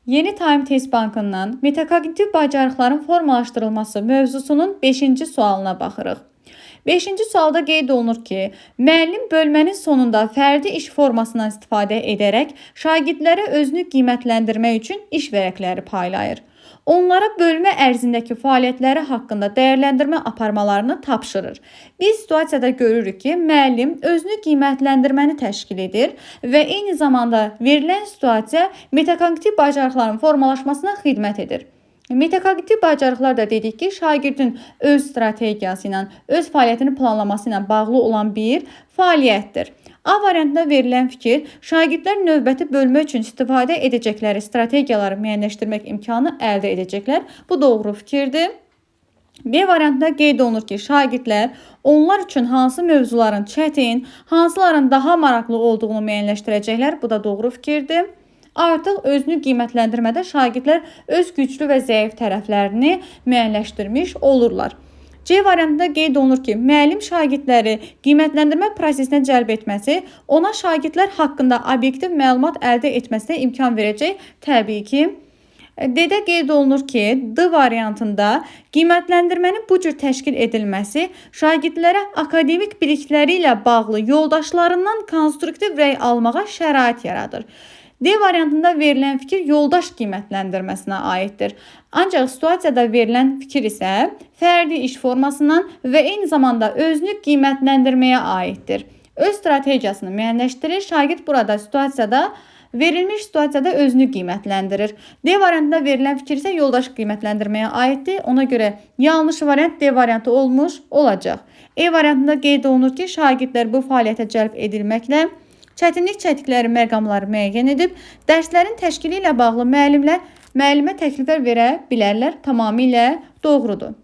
Yeni Time Test Bankından metakognitiv bacarıqların formalaşdırılması mövzusunun 5-ci sualına baxırıq. 5-ci sualda qeyd olunur ki, müəllim bölmənin sonunda fərdi iş formasından istifadə edərək şagirdlərə özünü qiymətləndirmək üçün iş vərəqləri paylayır. Onlara bölmə ərzindəki fəaliyyətləri haqqında dəyərləndirmə aparmalarını tapşırır. Biz situasiyada görürük ki, müəllim özünü qiymətləndirməni təşkil edir və eyni zamanda verilən situasiya metakognitiv bacarıqların formalaşmasına xidmət edir. Metakognitiv bacarıqlar da dedik ki, şagirdin öz strategiyası ilə, öz fəaliyyətini planlaması ilə bağlı olan bir fəaliyyətdir. A variantında verilən fikir, şagirdlər növbəti bölmə üçün istifadə edəcəkləri strategiyaları müəyyənləşdirmək imkanı əldə edəcəklər. Bu doğru fikirdir. B variantında qeyd olunur ki, şagirdlər onlar üçün hansı mövzuların çətin, hansıların daha maraqlı olduğunu müəyyənləşdirəcəklər. Bu da doğru fikirdir. Artıq özünü qiymətləndirmədə şagirdlər öz güclü və zəif tərəflərini müəyyənləşdirmiş olurlar. C variantında qeyd olunur ki, müəllim şagirdləri qiymətləndirmə prosesinə cəlb etməsi ona şagirdlər haqqında obyektiv məlumat əldə etməsinə imkan verəcək. Təbii ki, D-də qeyd olunur ki, D variantında qiymətləndirmənin bu cür təşkil edilməsi şagirdlərə akademik bilikləri ilə bağlı yoldaşlarından konstruktiv rəy almağa şərait yaradır. D variantında verilən fikir yoldaş qiymətləndirməsinə aiddir. Ancaq situasiyada verilən fikir isə fərdi iş formasından və eyni zamanda özünü qiymətləndirməyə aiddir. Öz strategiyasını müəyyənləşdirir. Şagird burada verilmiş situasiyada özünü qiymətləndirir. D variantında verilən fikir isə yoldaş qiymətləndirməyə aiddir. Ona görə yanlış variant D variantı olmuş olacaq. E variantında qeyd olunur ki, şagirdlər bu fəaliyyətə cəlb edilməklə çətinlik çəkdikləri məqamları müəyyən edib, dərslərin təşkili ilə bağlı müəllimə təkliflər verə bilərlər. Tamamilə doğrudur.